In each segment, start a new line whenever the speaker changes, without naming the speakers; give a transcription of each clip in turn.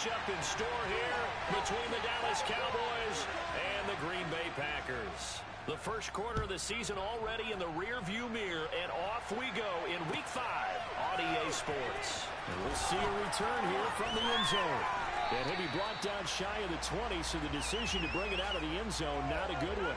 matchup in store here between the Dallas Cowboys and the Green Bay Packers. The first quarter of the season already in the rearview mirror, and off we go in Week 5 on EA Sports.
And we'll see a return here from the end zone. And he'll be brought down shy of the 20, so the decision to bring it out of the end zone, not a good one.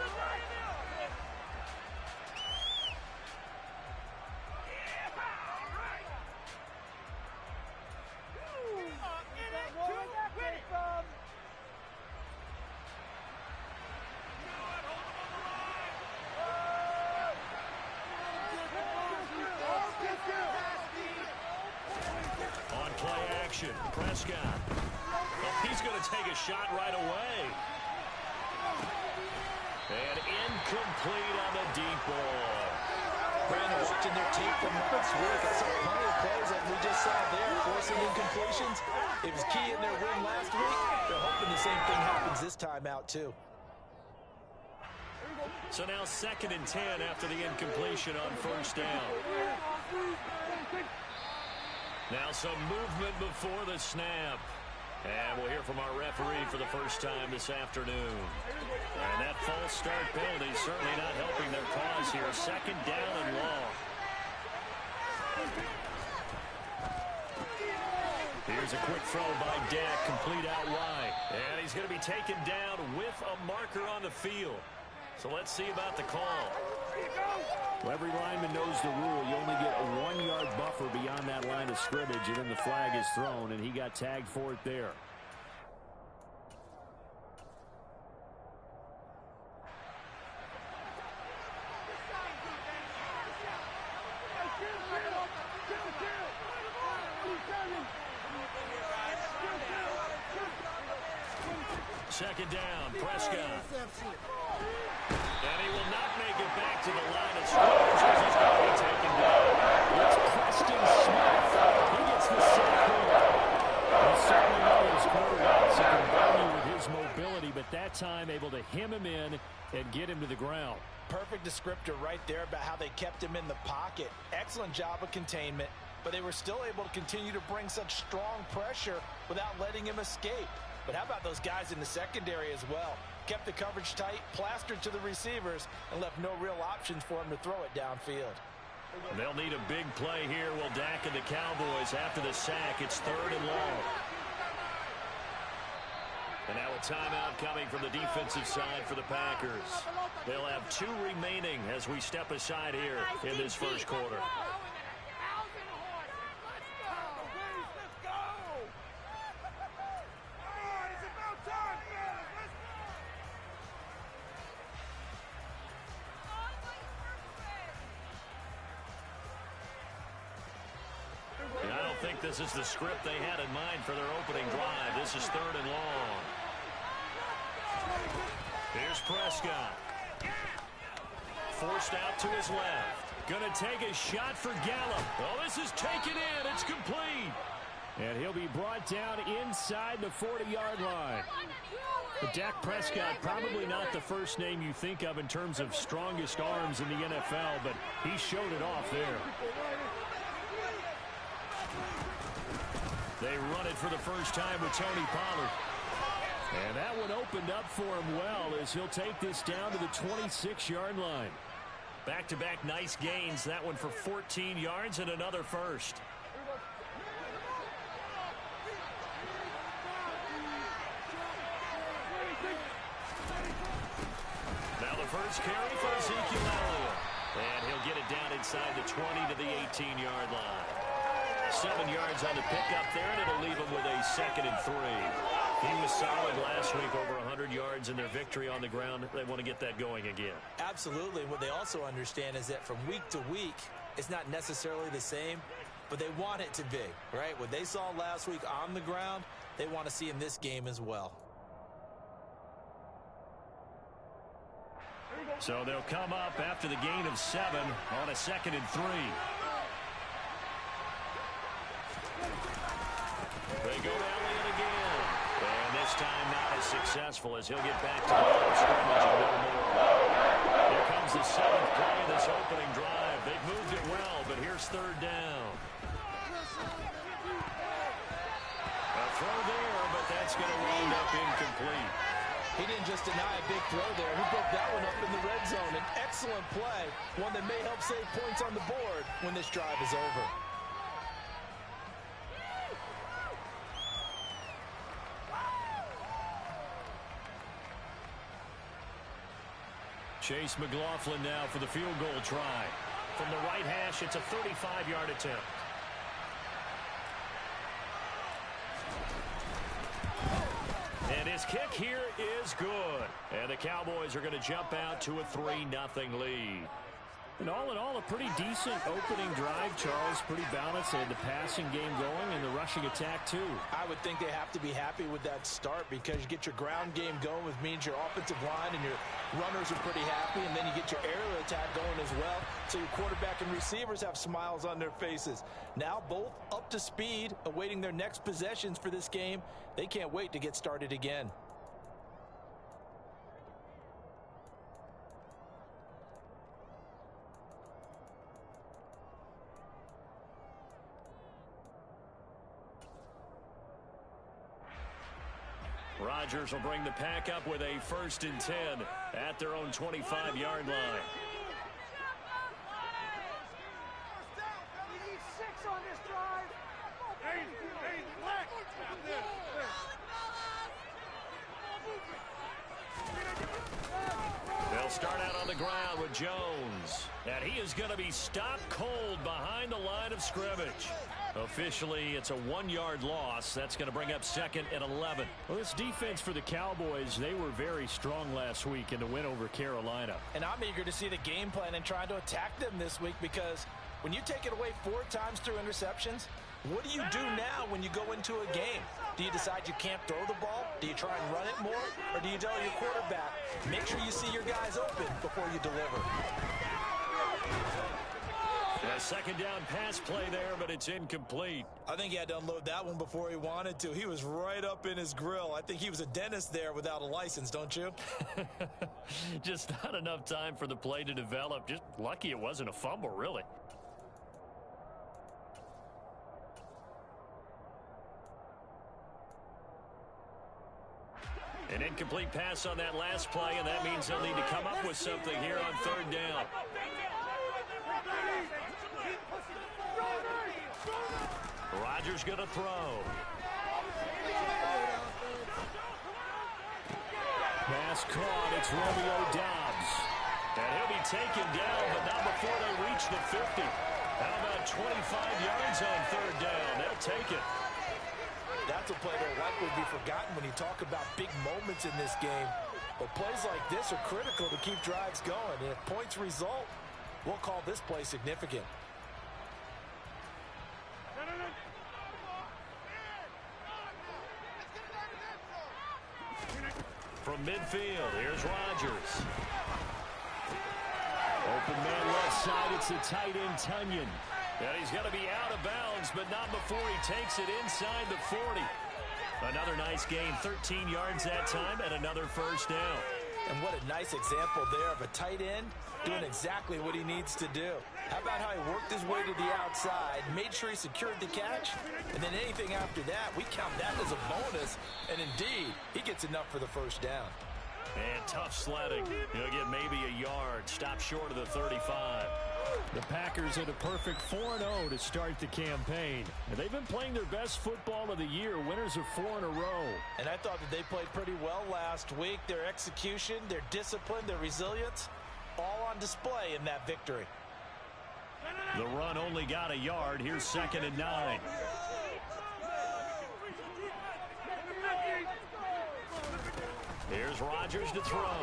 Prescott. Oh, he's going to take a shot right away. And incomplete on the deep ball.
Brandon, watching their tape from last week, I saw plenty of plays like we just saw there, forcing incompletions. It was key in their win last week. They're hoping the same thing happens this time out, too.
So now 2nd and 10 after the incompletion on first down. Now some movement before the snap. And we'll hear from our referee for the first time this afternoon. And that false start penalty certainly not helping their cause here. 2nd down and long. Here's a quick throw by Dak, complete out wide. And he's going to be taken down with a marker on the field. So let's see about the call.
Well, every lineman knows the rule. You only get a 1-yard buffer beyond that line of scrimmage, and then the flag is thrown, and he got tagged for it there.
Second down, Prescott. And he will not make it back to the line of scrimmage as he's going to be taken down.
It's Preston Smith. He gets the sack here. He's certainly one of those quarterbacks that can value with his mobility, but that time able to hem him in and get him to the ground.
Perfect descriptor right there about how they kept him in the pocket. Excellent job of containment, but they were still able to continue to bring such strong pressure without letting him escape. But how about those guys in the secondary as well? Kept the coverage tight, plastered to the receivers, and left no real options for him to throw it downfield.
They'll need a big play here. Will Dak and the Cowboys after the sack. It's 3rd and long. And now a timeout coming from the defensive side for the Packers. They'll have 2 remaining as we step aside here in this first quarter. This is the script they had in mind for their opening drive. This is 3rd and long. Here's Prescott. Forced out to his left. Going to take a shot for Gallup. Oh, this is taken in. It's complete.
And he'll be brought down inside the 40-yard line. But Dak Prescott, probably not the first name you think of in terms of strongest arms in the NFL, but he showed it off there.
They run it for the first time with Tony Pollard.
And that one opened up for him well as he'll take this down to the 26-yard line.
Back-to-back nice gains. That one for 14 yards and another first. Now the first carry for Ezekiel Elliott. And he'll get it down inside the 20 to the 18-yard line. 7 yards on the pickup there, and it'll leave him with a 2nd and 3. He was solid last week, over 100 yards in their victory on the ground. They want to get that going again.
Absolutely. What they also understand is that from week to week, it's not necessarily the same, but they want it to be, right? What they saw last week on the ground, they want to see in this game as well.
So they'll come up after the gain of 7 on a 2nd and 3. They go to Elliott again. And this time not as successful as he'll get back to the line of scrimmage and no more. Here comes the 7th play of this opening drive. They've moved it well, but here's 3rd down. A throw there, but that's going to wind up incomplete.
He didn't just deny a big throw there. He broke that one up in the red zone. An excellent play, one that may help save points on the board when this drive is over.
Chase McLaughlin now for the field goal try. From the right hash, it's a 35-yard attempt. And his kick here is good. And the Cowboys are going to jump out to a 3-0 lead. And all in all, a pretty decent opening drive, Charles. Pretty balanced. They had the passing game going and the rushing attack, too.
I would think they have to be happy with that start because you get your ground game going, which means your offensive line and your runners are pretty happy, and then you get your aerial attack going as well, so your quarterback and receivers have smiles on their faces. Now both up to speed, awaiting their next possessions for this game. They can't wait to get started again.
Rodgers will bring the pack up with a 1st and 10 at their own 25-yard line. They'll start out on the ground with Jones. And he is going to be stopped cold behind the line of scrimmage. Officially, it's a 1-yard loss. That's going to bring up 2nd and 11. Well, this defense for the Cowboys, they were very strong last week in the win over Carolina.
And I'm eager to see the game plan and trying to attack them this week because when you take it away 4 times through interceptions, what do you do now when you go into a game? Do you decide you can't throw the ball? Do you try and run it more? Or do you tell your quarterback, make sure you see your guys open before you deliver?
A 2nd down pass play there, but it's incomplete.
I think he had to unload that one before he wanted to. He was right up in his grill. I think he was a dentist there without a license, don't you?
Just not enough time for the play to develop. Just lucky it wasn't a fumble, really. An incomplete pass on that last play, and that means they'll need to come up with something here on 3rd down. Rodgers going to throw. Pass caught. It's Romeo Doubs. And he'll be taken down, but not before they reach the 50. How about 25 yards on 3rd down? They'll take it.
That's a play that likely would be forgotten when you talk about big moments in this game. But plays like this are critical to keep drives going. And if points result, we'll call this play significant.
From midfield, here's Rodgers. Open man left side, it's the tight end Tunyon. And he's going to be out of bounds, but not before he takes it inside the 40. Another nice gain, 13 yards that time, and another 1st down.
And what a nice example there of a tight end doing exactly what he needs to do. How about how he worked his way to the outside, made sure he secured the catch, and then anything after that, we count that as a bonus. And indeed, he gets enough for the 1st down.
And tough sledding. He'll get maybe a yard, stop short of the 35. The Packers had a perfect 4-0 to start the campaign. And they've been playing their best football of the year, winners of 4 in a row.
And I thought that they played pretty well last week. Their execution, their discipline, their resilience, all on display in that victory.
The run only got a yard. Here's 2nd and 9. Here's Rodgers to throw.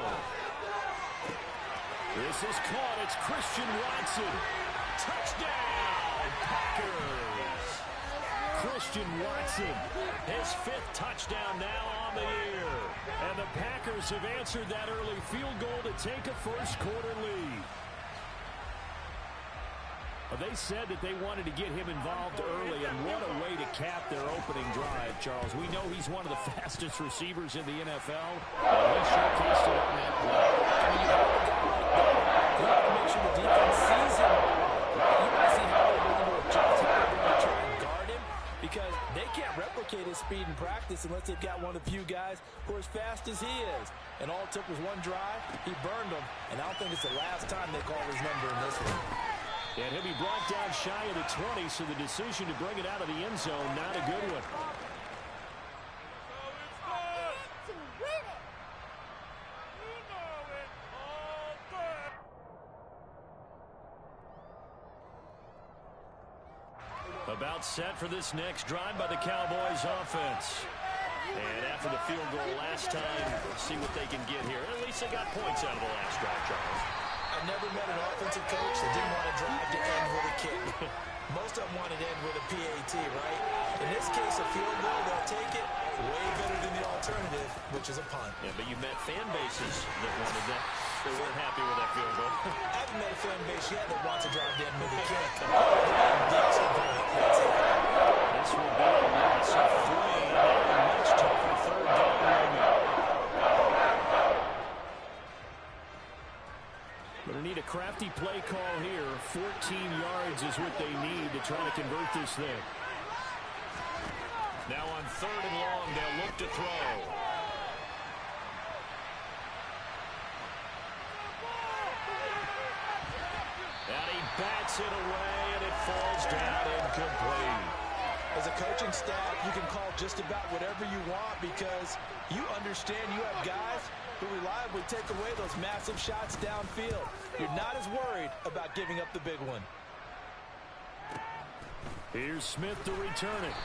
This is caught. It's Christian Watson. Touchdown, Packers. Christian Watson, his 5th touchdown now on the year. And the Packers have answered that early field goal to take a 1st quarter lead. They said that they wanted to get him involved early, and what a way to cap their opening drive, Charles. We know he's one of the fastest receivers in the NFL, and he showcased it on that play.
I mean, you have to make sure the defense sees him. You might see how they're going to adjust, how they're going to try and guard him, because they can't replicate replicate his speed in practice unless they've got one of the few guys who are as fast as he is. And all it took was one drive. He burned them, and I don't think it's the last time they call his number in this one.
And he'll be brought down shy of the 20, so the decision to bring it out of the end zone, not a good one. About set for this next drive by the Cowboys offense. And after the field goal last time, see what they can get here. At least they got points out of the last drive, Charles.
I never met an offensive coach that didn't want to drive to end with a kick. Most of them wanted to end with a PAT, right? In this case, a field goal, they'll take it. Way better than the alternative, which is a punt.
Yeah, but you met fan bases that wanted that. They weren't happy with that field goal.
I haven't met a fan base yet that wants to drive to end with a kick. That's the point. That's it.
This will be a loss of 3. A much tougher third down moment. Going to need a crafty play call here. 14 yards is what they need to try to convert this thing.
Now on 3rd and long, they'll look to throw. And he bats it away, and it falls down incomplete.
As a coaching staff, you can call just about whatever you want because you understand you have guys who reliably take away those massive shots downfield. You're not as worried about giving up the big one.
Here's Smith to return it.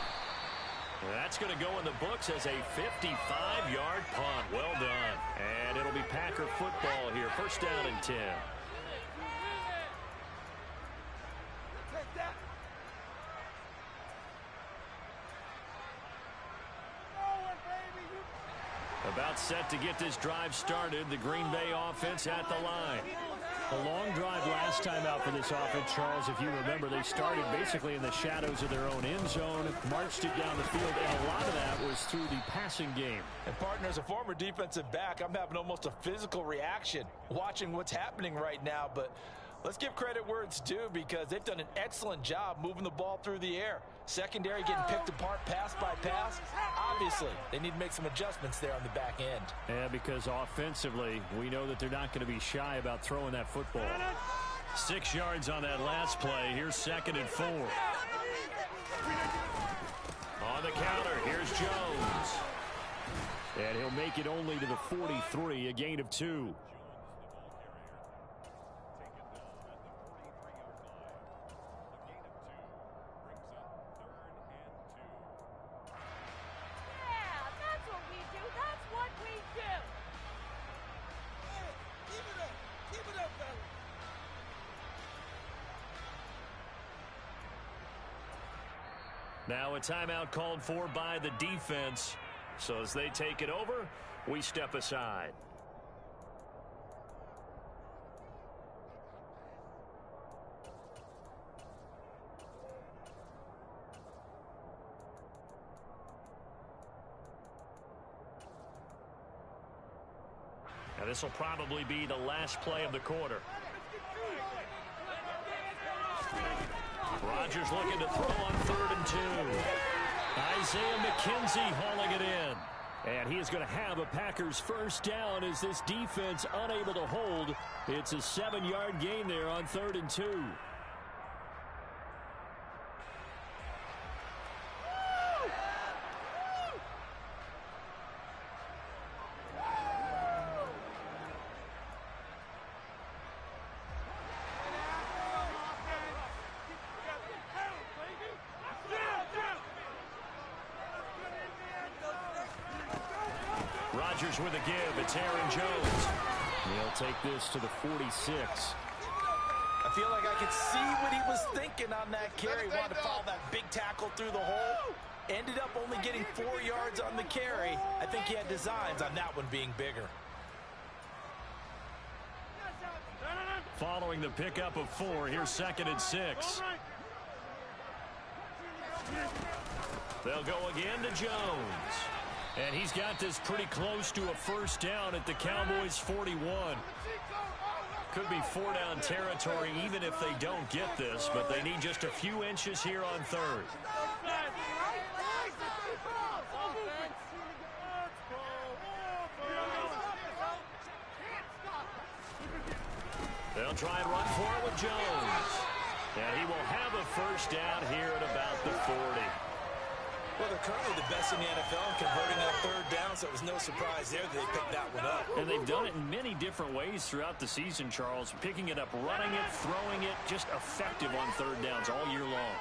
That's going to go in the books as a 55-yard punt. Well done.
And it'll be Packer football here. 1st down and 10. About set to get this drive started. The Green Bay offense at the line. A long drive last time out for this offense, Charles. If you remember, they started basically in the shadows of their own end zone, marched it down the field, and a lot of that was through the passing game.
And partner, as a former defensive back, I'm having almost a physical reaction watching what's happening right now. But let's give credit where it's due because they've done an excellent job moving the ball through the air. Secondary getting picked apart pass by pass. Obviously, they need to make some adjustments there on the back end.
Yeah, because offensively, we know that they're not going to be shy about throwing that football.
6 yards on that last play. Here's 2nd and 4. On the counter, here's Jones.
And he'll make it only to the 43, a gain of 2.
Now a timeout called for by the defense. So as they take it over, we step aside. Now this will probably be the last play of the quarter. Rodgers looking to throw on 3rd and 2. Isaiah McKenzie hauling it in.
And he is going to have a Packers 1st down as this defense unable to hold. It's a 7-yard gain there on 3rd and 2.
Rodgers with a give. It's Aaron Jones.
He'll take this to the 46.
I feel like I could see what he was thinking on that carry. Wanted to follow that big tackle through the hole. Ended up only getting 4 yards on the carry. I think he had designs on that one being bigger.
Following the pickup of 4, here's 2nd and 6. They'll go again to Jones. And he's got this pretty close to a 1st down at the Cowboys' 41. Could be 4-down territory even if they don't get this, but they need just a few inches here on 3rd.
They'll try and run for it with Jones. And he will have a first down here at about the 40.
Well, they're currently the best in the NFL in converting on third down, so it was no surprise there that they picked that one up.
And they've done it in many different ways throughout the season, Charles. Picking it up, running it, throwing it, just effective on third downs all year long.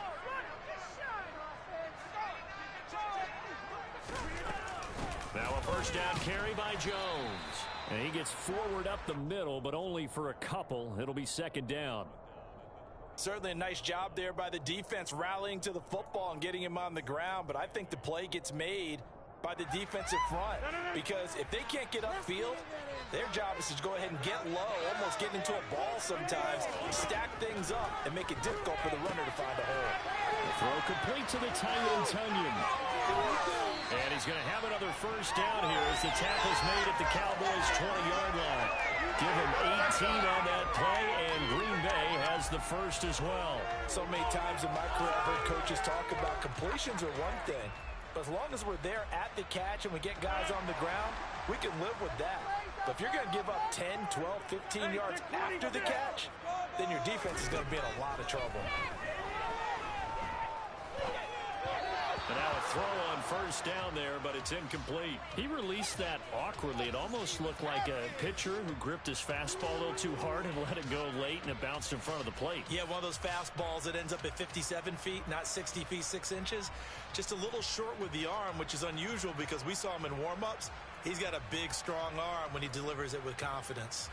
Now a first down carry by Jones. And he gets forward up the middle, but only for a couple. It'll be second down.
Certainly a nice job there by the defense rallying to the football and getting him on the ground, but I think the play gets made by the defensive front because if they can't get upfield, their job is to go ahead and get low, almost get into a ball sometimes, stack things up, and make it difficult for the runner to find a hole.
The throw complete to the tight end, Tunyon. And he's going to have another first down here as the tackle's made at the Cowboys' 20-yard line. Give him 18 on that play, and Green Bay has the first as well.
So many times in my career, I've heard coaches talk about completions are one thing, but as long as we're there at the catch and we get guys on the ground, we can live with that. But if you're going to give up 10, 12, 15 yards after the catch, then your defense is going to be in a lot of trouble.
And now a throw on first down there, but it's incomplete. He released that awkwardly. It almost looked like a pitcher who gripped his fastball a little too hard and let it go late, and it bounced in front of the plate.
Yeah, one of those fastballs that ends up at 57 feet, not 60 feet, 6 inches. Just a little short with the arm, which is unusual because we saw him in warm-ups. He's got a big, strong arm when he delivers it with confidence.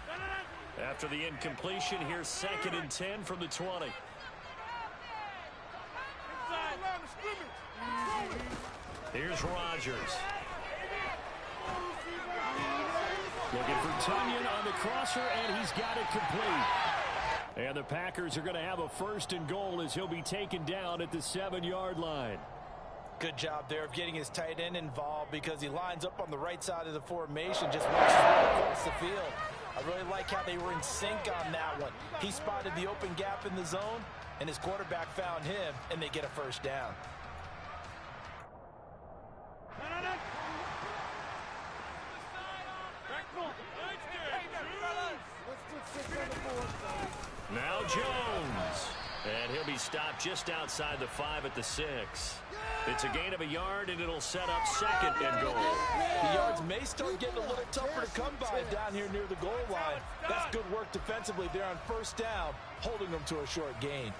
After the incompletion, here's 2nd and 10 from the 20. Here's Rodgers. Looking for Tunyon on the crosser, and he's got it complete. And the Packers are going to have a 1st and goal as he'll be taken down at the 7-yard line.
Good job there of getting his tight end involved because he lines up on the right side of the formation, just watches right across the field. I really like how they were in sync on that one. He spotted the open gap in the zone, and his quarterback found him, and they get a first down.
Now Jones. And he'll be stopped just outside the 5 at the 6. It's a gain of a yard, and it'll set up 2nd and goal.
The yards may start getting a little tougher to come by down here near the goal line. That's good work defensively there on first down, holding them to a short gain.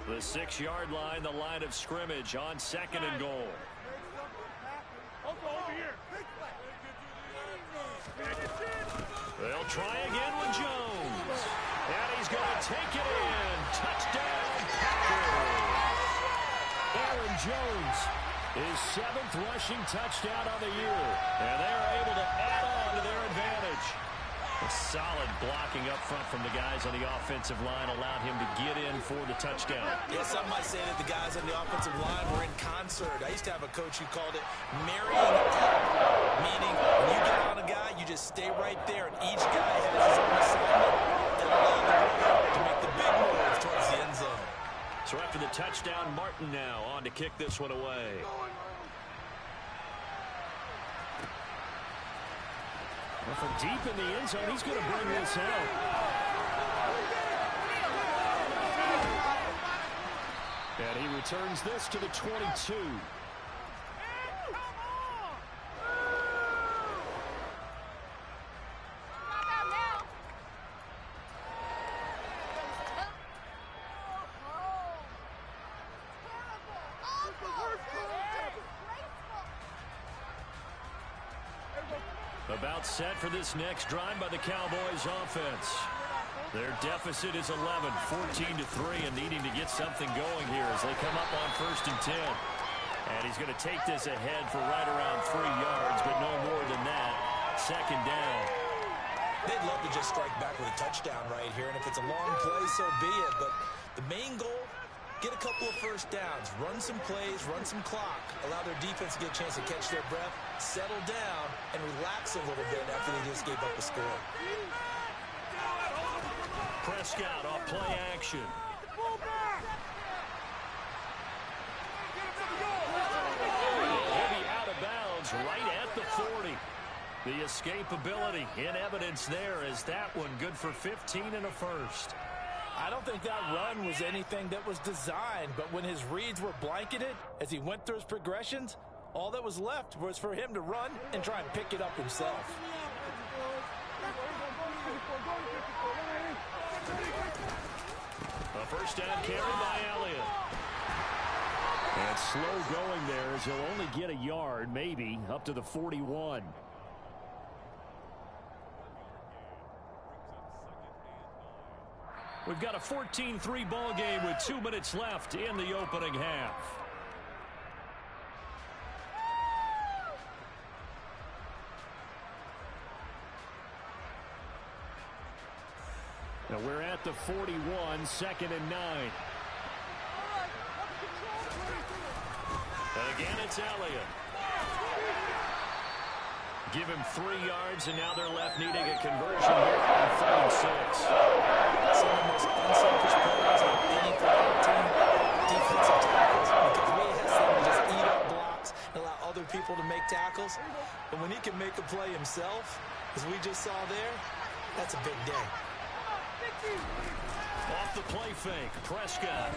The 6-yard line, the line of scrimmage on 2nd and goal. They'll try again with Jones. And he's going to take it in. Touchdown, Packers. Aaron Jones, his 7th rushing touchdown on the year. And they are able to add on to their advantage. A solid blocking up front from the guys on the offensive line allowed him to get in for the touchdown.
Yeah, some might say that the guys on the offensive line were in concert. I used to have a coach who called it marrying up, meaning when you get on a guy, you just stay right there, and each guy has his own assignment that allowed them to make the big moves towards the end zone.
So after the touchdown, Martin now on to kick this one away. Well, from deep in the end zone, he's going to bring this out. And he returns this to the 22. About set for this next drive by the Cowboys offense. Their deficit is 11, 14-3, and needing to get something going here as they come up on 1st and 10. And he's going to take this ahead for right around 3 yards, but no more than that. 2nd down.
They'd love to just strike back with a touchdown right here, and if it's a long play, so be it. But the main goal, get a couple of first downs, run some plays, run some clock, allow their defense to get a chance to catch their breath, settle down, and relax a little bit after they just gave up a score.
Prescott off play action. He'll be out of bounds right at the 40. The escapability in evidence there as that one good for 15 and a first.
I don't think that run was anything that was designed, but when his reads were blanketed as he went through his progressions, all that was left was for him to run and try and pick it up himself.
A first down carry by Elliott. And slow going there as he'll only get a yard, maybe, up to the 41. We've got a 14-3 ball game with 2 minutes left in the opening half. Now we're at the 41, 2nd and 9. Again, it's Elliott. Give him 3 yards, and now they're left needing a conversion here on 3 and 6.
Some of the most unselfish players on any football team, defensive tackles, because we has them to just eat up blocks and allow other people to make tackles. But when he can make a play himself, as we just saw there, that's a big day.
Off the play fake, Prescott.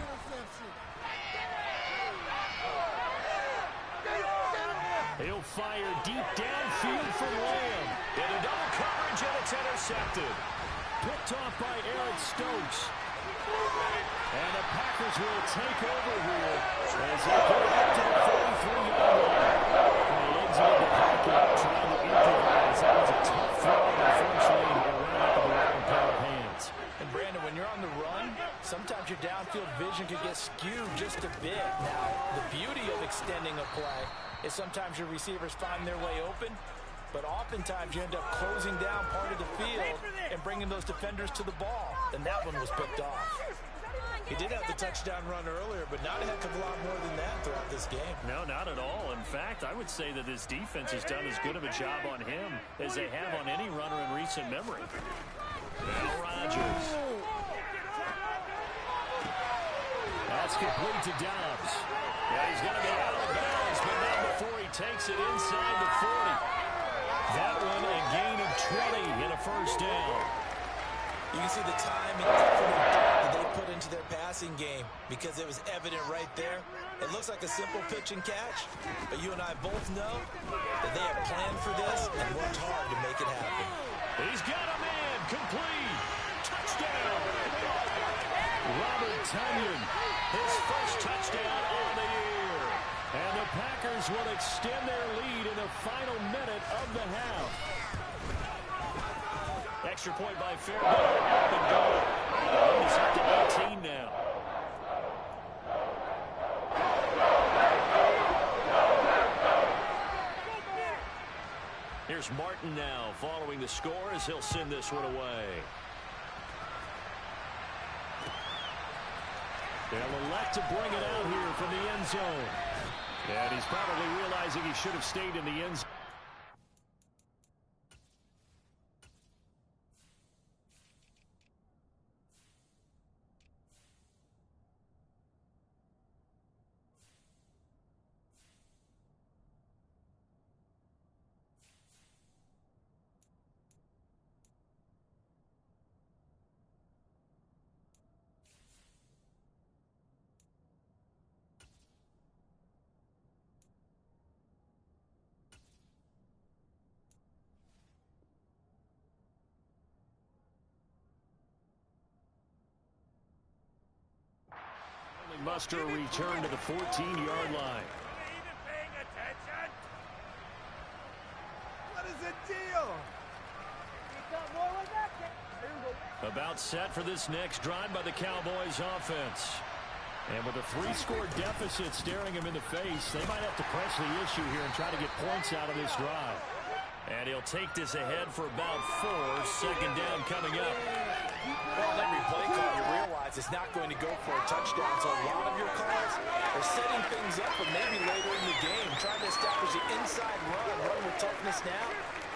He'll fire deep downfield for Lamb.
Into double coverage, and it's intercepted.
Picked off by Eric Stokes. And the Packers will take over here as they go up to the 43-yard line. And they exited the pocket trying to improvise. That was a tough throw, and unfortunately, it ran up in the wrong pair of hands.
And Brandon, when you're on the run, sometimes your downfield vision can get skewed just a bit. Now, the beauty of extending a play is sometimes your receivers find their way open, but oftentimes you end up closing down part of the field and bringing those defenders to the ball, and that one was picked off. He did have the touchdown run earlier, but not a heck of a lot more than that throughout this game.
No, not at all. In fact, I would say that this defense has done as good of a job on him as they have on any runner in recent memory. Now Rodgers. That's complete to Dobbs. Yeah, he's going to be out of bounds, but not before he takes it inside the 40. That one a gain of 20 and a first down.
You can see the time and effort that they put into their passing game because it was evident right there. It looks like a simple pitch and catch, but you and I both know that they have planned for this and worked hard to make it happen.
He's got a man, complete, touchdown. Robert Tonyan, his first touchdown on the year. And the Packers will extend their lead in the final minute of the half. Extra point by Fairbairn, up and go. He's up to 18 now. Here's Martin now following the score as he'll send this one away. They'll elect to bring it out here from the end zone. And he's probably realizing he should have stayed in the end zone. Muster a return to the 14-yard line.
What is the deal?
About set for this next drive by the Cowboys offense. And with a 3-score deficit staring him in the face, they might have to press the issue here and try to get points out of this drive. And he'll take this ahead for about 4. Second down coming up.
Well, on every play call, you realize it's not going to go for a touchdown. So a lot of your calls are setting things up for maybe later in the game, trying to establish an inside run with toughness now.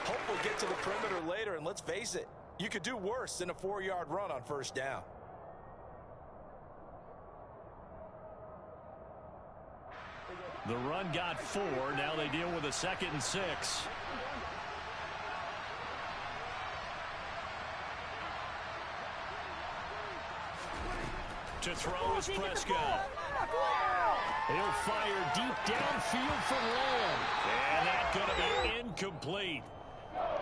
Hopefully get to the perimeter later, and let's face it, you could do worse than a 4-yard run on first down.
The run got 4. Now they deal with a 2nd and 6.
To throw is Prescott.
He'll fire deep downfield for Lamb.
And that's going to be incomplete.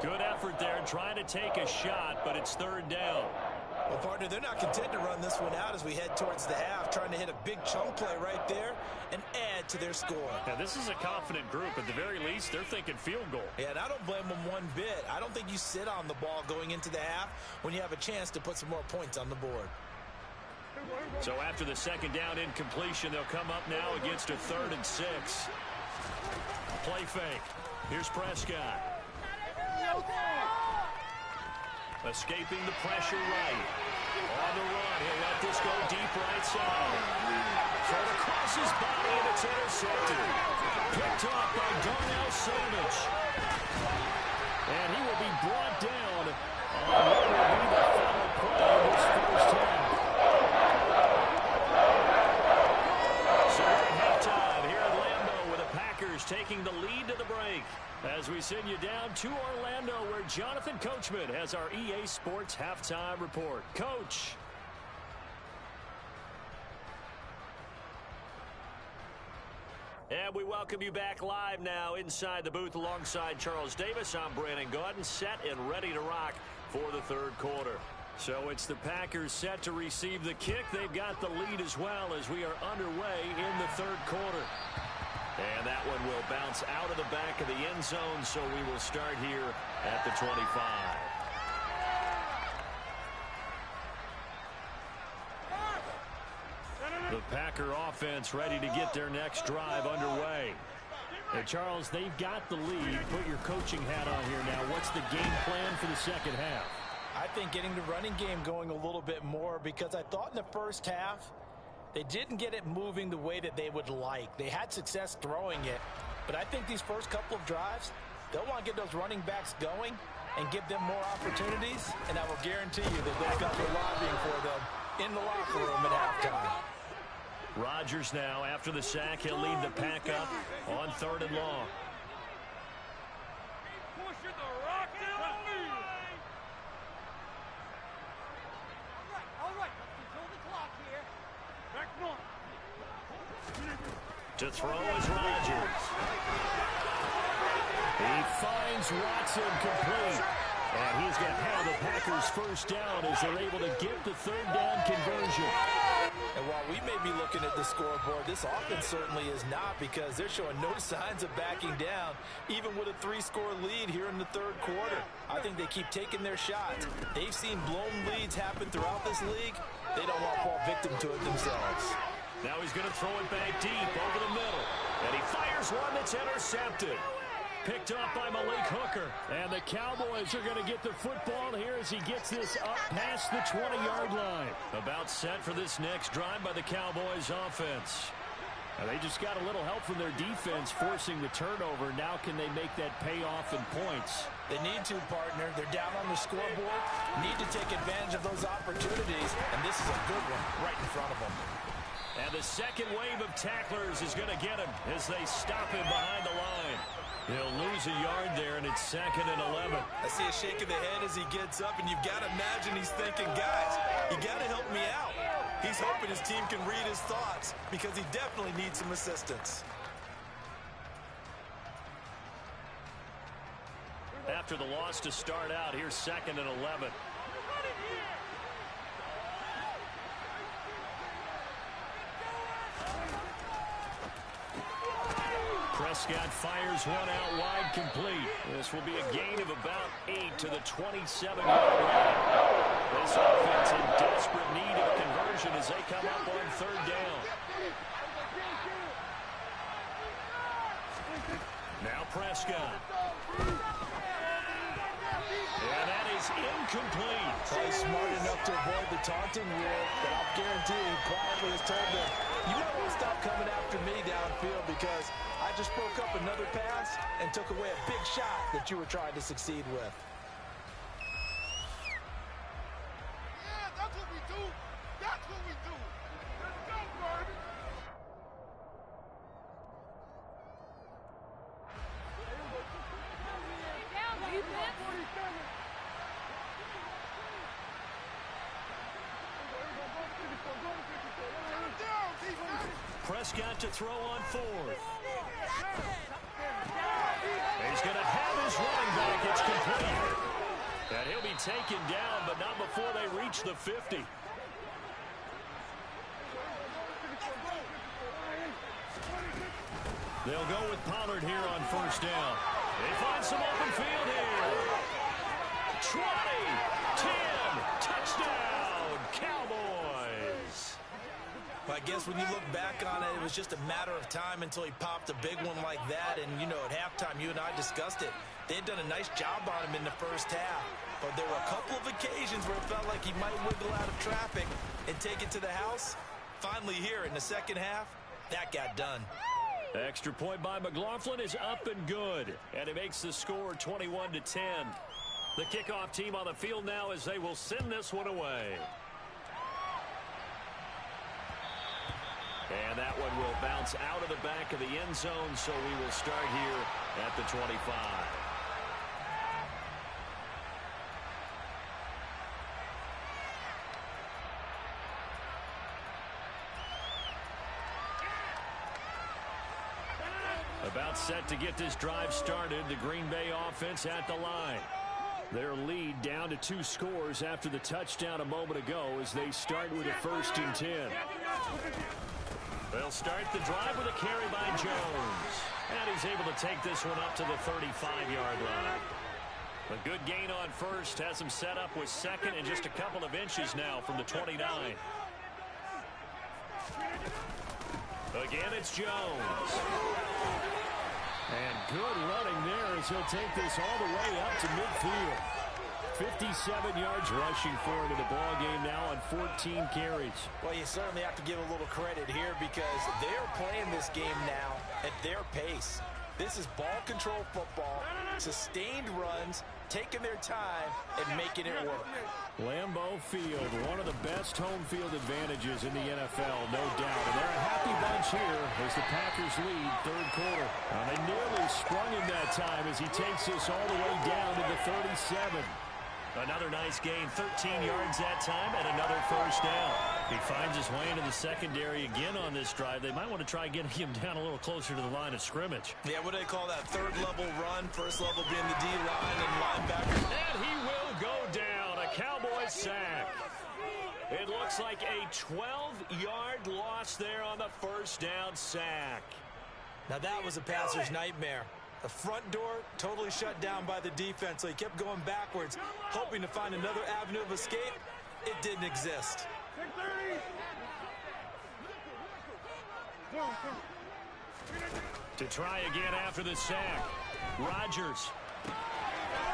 Good effort there trying to take a shot, but it's third down.
Well, partner, they're not content to run this one out as we head towards the half, trying to hit a big chunk play right there and add to their score.
Now, this is a confident group. At the very least, they're thinking field goal.
Yeah, and I don't blame them one bit. I don't think you sit on the ball going into the half when you have a chance to put some more points on the board.
So after the second down incompletion, they'll come up now against a 3rd and 6. Play fake. Here's Prescott. Escaping the pressure right. On the run, he'll let this go deep right side. Thrown across his body, and it's intercepted. Picked off by Darnell Savage.
And he will be brought down on what will be the final play of this first half.
So we're at halftime here at Lambeau with the Packers taking the lead to the break. As we send you down to Orlando, where Jonathan Coachman has our EA Sports halftime report. Coach. And we welcome you back live now inside the booth alongside Charles Davis. I'm Brandon Gaudin, set and ready to rock for the third quarter. So it's the Packers set to receive the kick. They've got the lead as well as we are underway in the third quarter. And that one will bounce out of the back of the end zone, so we will start here at the 25. The Packer offense ready to get their next drive underway.
Hey, Charles, they've got the lead. Put your coaching hat on here now. What's the game plan for the second half?
I think getting the running game going a little bit more, because I thought in the first half they didn't get it moving the way that they would like. They had success throwing it, but I think these first couple of drives, they'll want to get those running backs going and give them more opportunities, and I will guarantee you that those guys are lobbying for them in the locker room at halftime.
Rodgers now, after the sack, he'll lead the pack up on 3rd and long. To throw is Rodgers.
He finds Watson complete. And he's going to have the Packers first down as they're able to get the third down conversion.
And while we may be looking at the scoreboard, this offense certainly is not, because they're showing no signs of backing down, even with a 3-score lead here in the third quarter. I think they keep taking their shots. They've seen blown leads happen throughout this league. They don't want to fall victim to it themselves.
Now he's going to throw it back deep over the middle. And he fires one that's intercepted. Picked up by Malik Hooker.
And the Cowboys are going to get the football here as he gets this up past the 20-yard line.
About set for this next drive by the Cowboys offense.
Now they just got a little help from their defense forcing the turnover. Now can they make that pay off in points?
They need to, partner. They're down on the scoreboard. Need to take advantage of those opportunities. And this is a good one right in front of them.
And the second wave of tacklers is going to get him as they stop him behind the line. He'll lose a yard there, and it's 2nd and 11.
I see a shake of the head as he gets up, and you've got to imagine he's thinking, guys, you got to help me out. He's hoping his team can read his thoughts, because he definitely needs some assistance.
After the loss to start out, here's 2nd and 11. Prescott fires one out wide, complete. This will be a gain of about 8 to the 27-yard line. This offense in desperate need of a conversion as they come up on 3rd down. Now Prescott. And that is incomplete.
He's smart enough to avoid the taunting rule, but I'll guarantee he quietly has told them, you might want to stop coming after me downfield, because I just broke up another pass and took away a big shot that you were trying to succeed with.
Yeah, that's what we do. That's what we do. Let's go, baby.
Prescott to throw on fourth. He's going to have his running back. It's complete. And he'll be taken down, but not before they reach the 50. They'll go with Pollard here on first down. They find some open field here. 20, 10, touchdown, Cowboys.
Well, I guess when you look back on it, it was just a matter of time until he popped a big one like that. And, you know, at halftime, you and I discussed it. They had done a nice job on him in the first half. But there were a couple of occasions where it felt like he might wiggle out of traffic and take it to the house. Finally here in the second half, that got done.
Extra point by McLaughlin is up and good. And it makes the score 21-10. The kickoff team on the field now as they will send this one away. And that one will bounce out of the back of the end zone, so we will start here at the 25. About set to get this drive started, the Green Bay offense at the line. Their lead down to 2 scores after the touchdown a moment ago as they start with a 1st and 10. They'll start the drive with a carry by Jones. And he's able to take this one up to the 35-yard line. A good gain on first, has him set up with second and just a couple of inches now from the 29. Again, it's Jones. And good running there as he'll take this all the way up to midfield. 57 yards rushing for him in the ball game now on 14 carries.
Well, you certainly have to give a little credit here because they're playing this game now at their pace. This is ball control football, sustained runs, taking their time and making it work.
Lambeau Field, one of the best home field advantages in the NFL, no doubt. And they're a happy bunch here as the Packers lead third quarter. They nearly sprung him that time as he takes this all the way down to the 37. Another nice gain, 13 yards that time, and another first down. He finds his way into the secondary again on this drive. They might want to try getting him down a little closer to the line of scrimmage.
Yeah, what do they call that? Third level run, first level being the D-line and linebacker.
And he will go down, a Cowboys sack. It looks like a 12-yard loss there on the first down sack.
Now that was a passer's nightmare. The front door totally shut down by the defense, so he kept going backwards, hoping to find another avenue of escape. It didn't exist.
To try again after the sack, Rodgers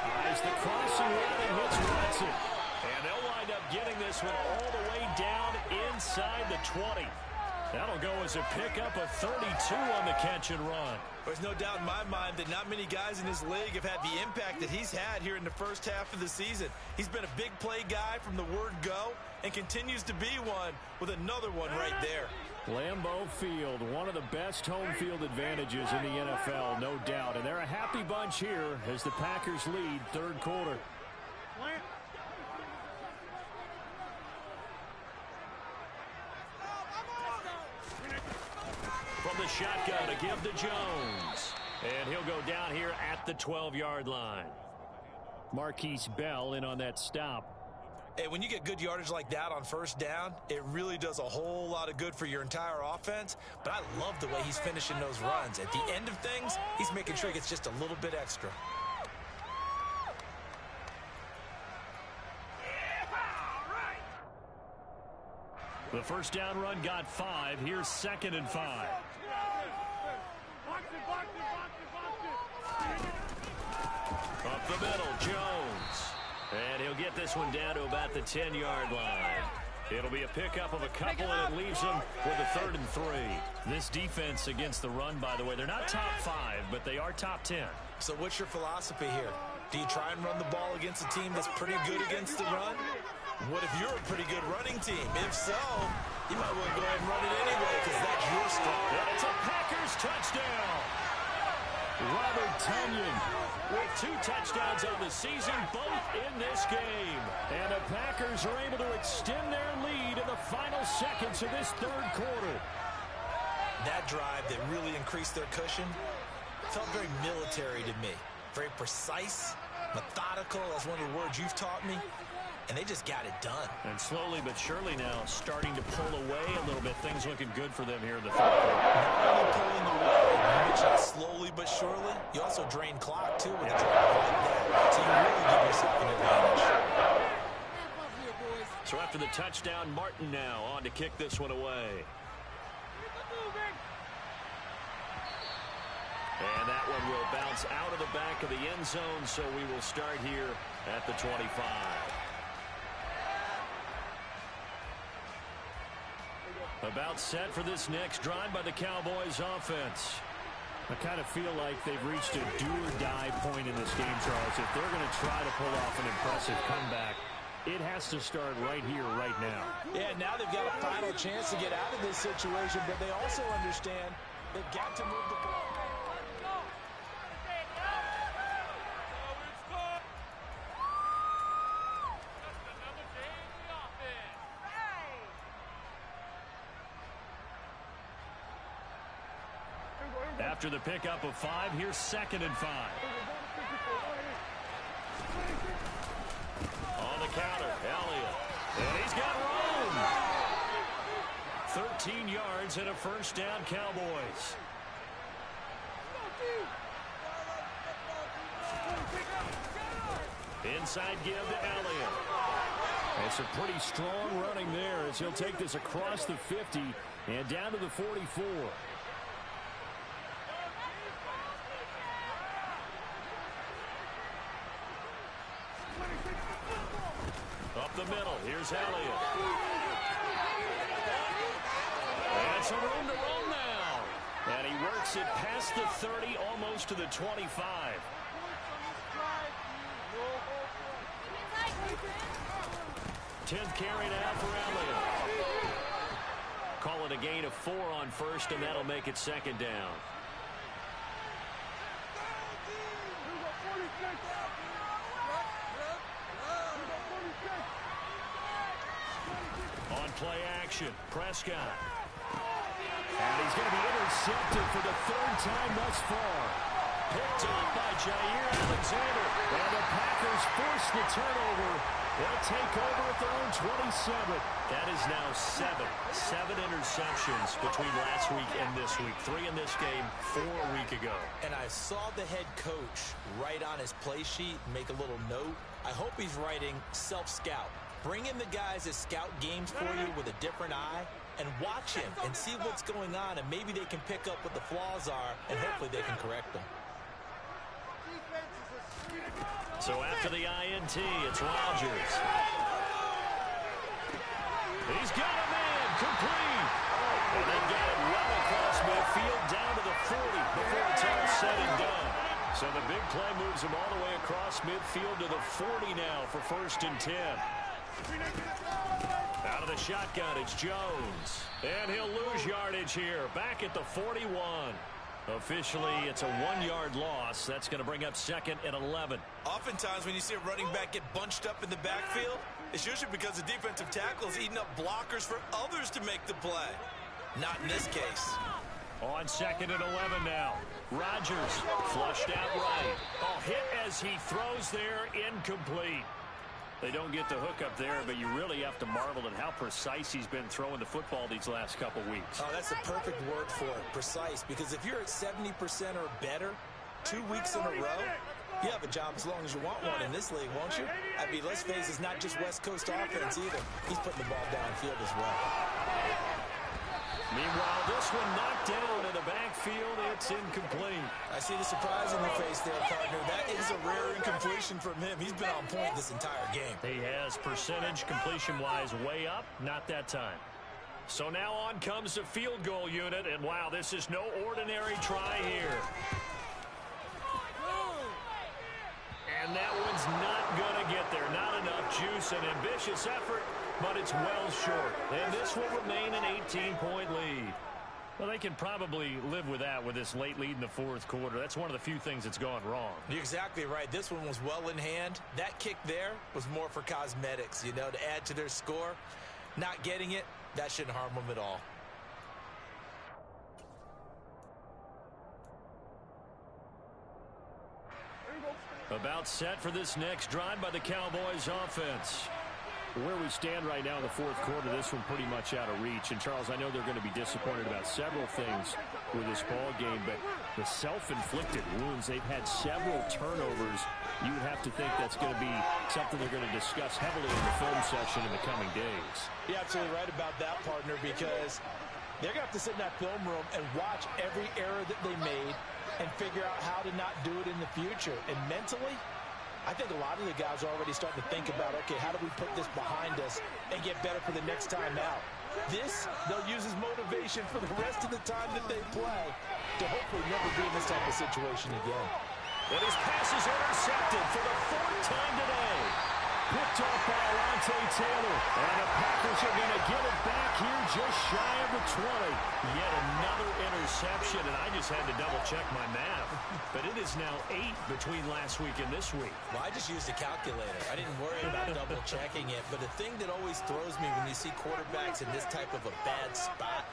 tries the crossing route and hits Watson. And they'll wind up getting this one all the way down inside the 20. That'll go as a pickup of 32 on the catch and run.
There's no doubt in my mind that not many guys in this league have had the impact that he's had here in the first half of the season. He's been a big play guy from the word go and continues to be one with another one right there.
Lambeau Field, one of the best home field advantages in the NFL, no doubt. And they're a happy bunch here as the Packers lead third quarter. From the shotgun to give to Jones. And he'll go down here at the 12-yard line. Marquise Bell in on that stop.
Hey, when you get good yardage like that on first down, it really does a whole lot of good for your entire offense. But I love the way he's finishing those runs. At the end of things, he's making sure he gets just a little bit extra.
The first down run got 5. Here's 2nd and 5. Up the middle, Jones. And he'll get this one down to about the 10-yard line. It'll be a pickup of a couple, and it leaves him with a 3rd and 3. This defense against the run, by the way, they're not top 5, but they are top 10.
So what's your philosophy here? Do you try and run the ball against a team that's pretty good against the run? What if you're a pretty good running team? If so, you might want to go ahead and run it anyway because that's your strength.
And it's a Packers touchdown. Robert Tonyan with 2 touchdowns on the season, both in this game. And the Packers are able to extend their lead in the final seconds of this third quarter.
That drive that really increased their cushion felt very military to me. Very precise, methodical. That's one of the words you've taught me. And they just got it done.
And slowly but surely now starting to pull away a little bit. Things looking good for them here in the third quarter.
Not only pulling away, you mentioned slowly but surely. You also drain clock, too, with a drive like that. So you really give yourself an advantage.
So after the touchdown, Martin now on to kick this one away. And that one will bounce out of the back of the end zone, so we will start here at the 25. About set for this next drive by the Cowboys offense. I kind of feel like they've reached a do-or-die point in this game, Charles. If they're going to try to pull off an impressive comeback, it has to start right here, right now.
Yeah, now they've got a final chance to get out of this situation, but they also understand they've got to move the ball.
After the pickup of 5, here's 2nd and 5. On the counter, Elliott. And he's got room. 13 yards and a first down, Cowboys. Inside give to Elliott. It's a pretty strong running there as he'll take this across the 50 and down to the 44. Up the middle, here's Elliott. And some room to roll now. And he works it past the 30, almost to the 25. 10th carry now for Elliott. Call it a gain of 4 on first, and that'll make it 2nd down. On play action, Prescott. And he's going to be intercepted for the 3rd time thus far. Picked off by Jair Alexander. And the Packers force the turnover. They'll take over at their own 27. That is now 7 interceptions between last week and this week. 3 in this game, 4 a week ago.
And I saw the head coach write on his play sheet, make a little note. I hope he's writing self-scout. Bring in the guys that scout games for you with a different eye and watch him and see what's going on, and maybe they can pick up what the flaws are, and hopefully they can correct them.
So after the INT, it's Rodgers. He's got a man, complete. And they get it well across midfield down to the 40 before it's all said and done. So the big play moves him all the way across midfield to the 40 now for 1st and 10. Out of the shotgun, it's Jones. And he'll lose yardage here. Back at the 41. Officially, it's a 1-yard loss. That's going to bring up 2nd and 11.
Oftentimes, when you see a running back get bunched up in the backfield, it's usually because the defensive tackle is eating up blockers for others to make the play. Not in this case.
On 2nd and 11 now. Rodgers flushed out right. Oh, hit as he throws there, incomplete. They don't get the hook up there, but you really have to marvel at how precise he's been throwing the football these last couple weeks.
Oh, that's the perfect word for it, precise, because if you're at 70% or better 2 weeks in a row, you have a job as long as you want one in this league, won't you? I mean, let's face it, it's not just West Coast offense either. He's putting the ball downfield as well.
Meanwhile, this one knocked down in the backfield. It's incomplete.
I see the surprise in your face there, partner. That is a rare incompletion from him. He's been on point this entire game.
He has percentage completion-wise way up. Not that time. So now on comes the field goal unit. And, wow, this is no ordinary try here. And that one's not going to get there. Not enough juice. An ambitious effort, but it's well short. And this will remain an 18-point lead. Well, they can probably live with that with this late lead in the 4th quarter. That's one of the few things that's gone wrong.
You're exactly right. This one was well in hand. That kick there was more for cosmetics, you know, to add to their score. Not getting it, that shouldn't harm them at all.
About set for this next drive by the Cowboys offense. Where we stand right now in the fourth quarter, this one pretty much out of reach. And, Charles, I know they're going to be disappointed about several things with this ball game, but the self-inflicted wounds, they've had several turnovers. You would have to think that's going to be something they're going to discuss heavily in the film session in the coming days.
You're absolutely right about that, partner, because they're going to have to sit in that film room and watch every error that they made and figure out how to not do it in the future. And mentally, I think a lot of the guys are already starting to think about, okay, how do we put this behind us and get better for the next time out? This, they'll use as motivation for the rest of the time that they play to hopefully never be in this type of situation again.
And his pass is intercepted for the fourth time today.
Picked off by Taylor. And the Packers are going to get it back here just shy of the 20.
Yet another interception, and I just had to double-check my math. But it is now 8 between last week and this week.
Well, I just used a calculator. I didn't worry about double-checking it. But the thing that always throws me when you see quarterbacks in this type of a bad spot,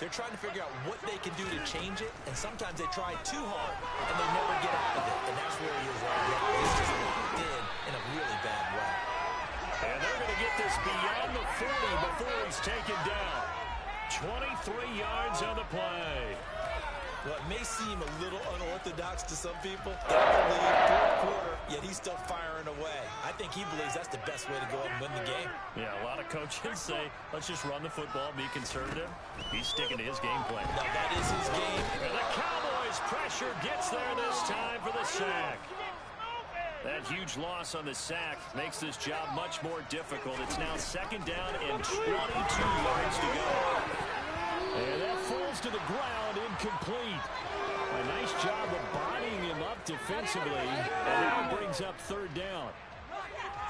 they're trying to figure out what they can do to change it, and sometimes they try too hard, and they never get out of it. And that's where he is right now. He's just locked in a really bad way.
And they're going to get this beyond the 40 before he's taken down. 23 yards on the play.
Well, it may seem a little unorthodox to some people. Got the lead, fourth quarter, yet he's still firing away. I think he believes that's the best way to go and win the game.
Yeah, a lot of coaches say, let's just run the football, be conservative. He's sticking to his game plan.
Now, that is his game.
And the Cowboys' pressure gets there this time for the sack. That huge loss on the sack makes this job much more difficult. It's now second down and 22 yards to go.
And that falls to the ground, incomplete. A nice job of bodying him up defensively. And now it brings up third down.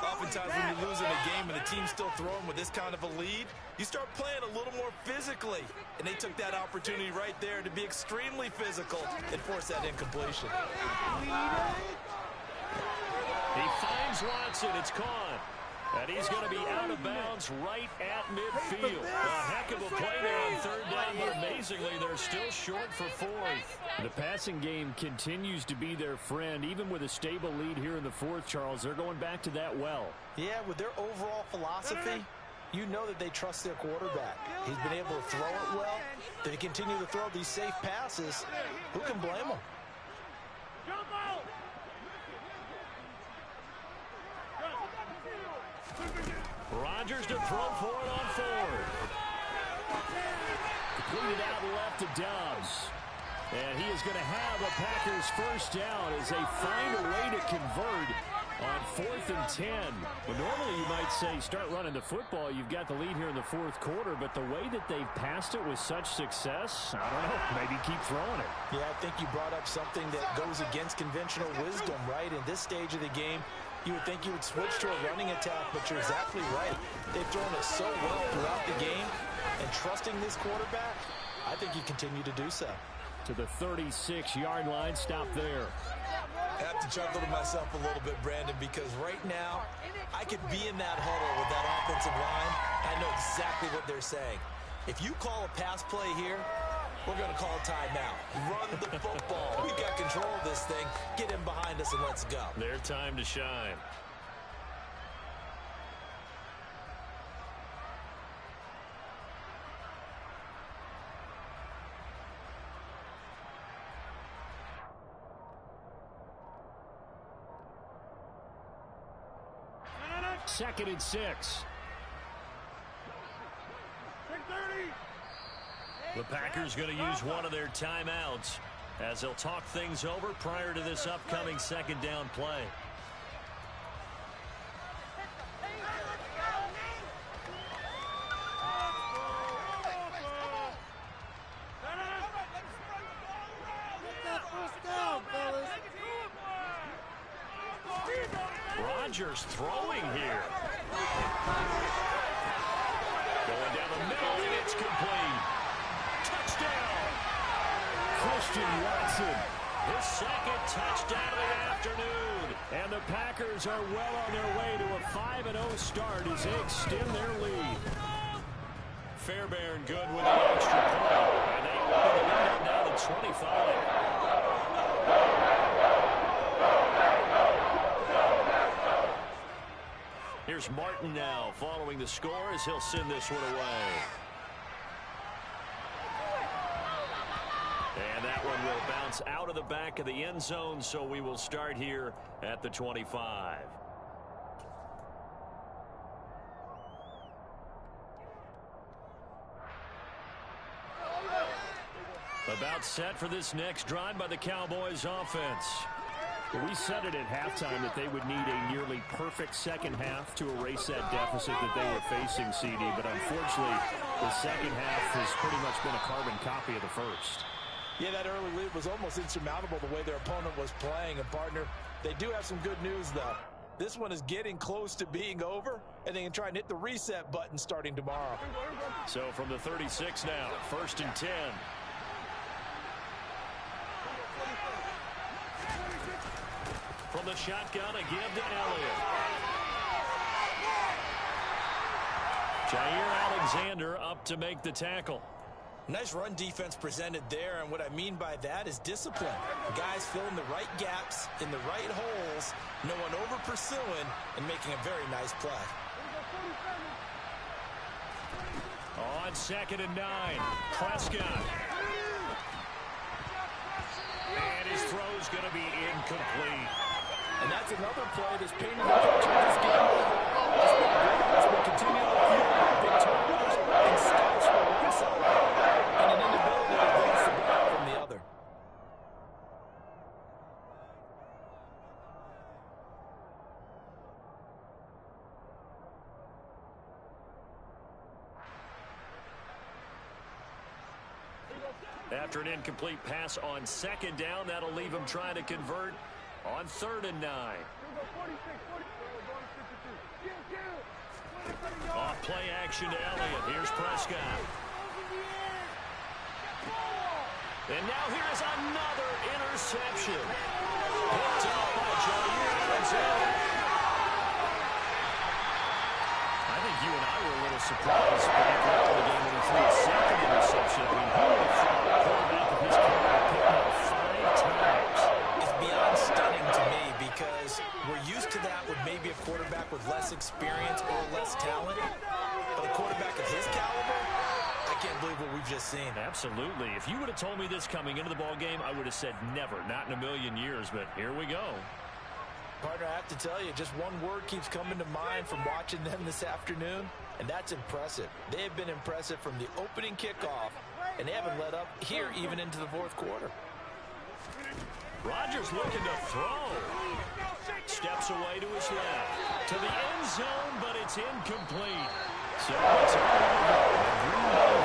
Oftentimes when you lose in a game and the team's still throwing with this kind of a lead, you start playing a little more physically. And they took that opportunity right there to be extremely physical and force that incompletion.
He finds Watson. It's caught. And he's going to be out of bounds right at midfield. A heck of a play there on third down, but amazingly, they're still short for fourth.
The passing game continues to be their friend. Even with a stable lead here in the fourth, Charles, they're going back to that well.
Yeah, with their overall philosophy, you know that they trust their quarterback. He's been able to throw it well. They continue to throw these safe passes. Who can blame them?
Rodgers to throw for it on fourth.
Completed out left to Dobbs. And he is going to have a Packers first down as they find a way to convert on 4th and 10. Well, normally you might say start running the football. You've got the lead here in the fourth quarter, but the way that they've passed it with such success, I don't know, maybe keep throwing it.
Yeah, I think you brought up something that goes against conventional wisdom, right? In this stage of the game, you would think you would switch to a running attack, but you're exactly right. They've thrown it so well throughout the game, and trusting this quarterback, I think you continue to do so.
To the 36-yard line, stop there.
I have to chuckle to myself a little bit, Brandon, because right now, I could be in that huddle with that offensive line. I know exactly what they're saying. If you call a pass play here, we're going to call a timeout. Run the football. We've got control of this thing. Get him behind us and let's go.
Their time to shine.
Second and 6.
The Packers going to use one of their timeouts as they'll talk things over prior to this upcoming second down play. Rodgers throwing here. Going down the middle, and it's complete. Touchdown.
Christian Watson.
His second touchdown of the afternoon.
And the Packers are well on their way to a 5-0 start as they extend their lead.
Fairbairn good with the extra point. And they open the lead up now to 25. Here's Martin now following the score as he'll send this one away. And that one will bounce out of the back of the end zone, so we will start here at the 25. About set for this next drive by the Cowboys offense.
We said it at halftime that they would need a nearly perfect second half to erase that deficit that they were facing, CD. But unfortunately, the second half has pretty much been a carbon copy of the first.
Yeah, that early lead was almost insurmountable the way their opponent was playing. And, partner, they do have some good news, though. This one is getting close to being over, and they can try and hit the reset button starting tomorrow.
So from the 36 now, 1st and 10.
From the shotgun, a give to Elliott. Jair Alexander up to make the tackle.
Nice run defense presented there, and what I mean by that is discipline. Guys filling the right gaps in the right holes, no one over pursuing, and making a very nice play.
On 2nd and 9, Prescott. And his throw's going to be incomplete.
And that's another play that's painting the picture of this game. As we continue to fuel big turnovers and stops for one side and an inability to advance the ball from the other.
After an incomplete pass on 2nd down, that'll leave him trying to convert on 3rd and 9. Off play action to Elliott. Here's Prescott. And now here's another interception. Picked up by Jair Alexander. I think you and I were a little surprised back after the game when he threw a 2nd interception. I mean, who would have thought a quarterback of his career picked up 5 times?
It's beyond stunning to me because we're used to that with maybe a quarterback with less experience or less talent. But a quarterback of his caliber, I can't believe what we've just seen.
Absolutely. If you would have told me this coming into the ball game, I would have said never, not in a million years. But here we go.
Partner, I have to tell you, just one word keeps coming to mind from watching them this afternoon, and that's impressive. They have been impressive from the opening kickoff, and they haven't let up here even into the 4th quarter.
Rodgers looking to throw. Steps away to his left. To the end zone, but it's incomplete. So it's over. The Green Bay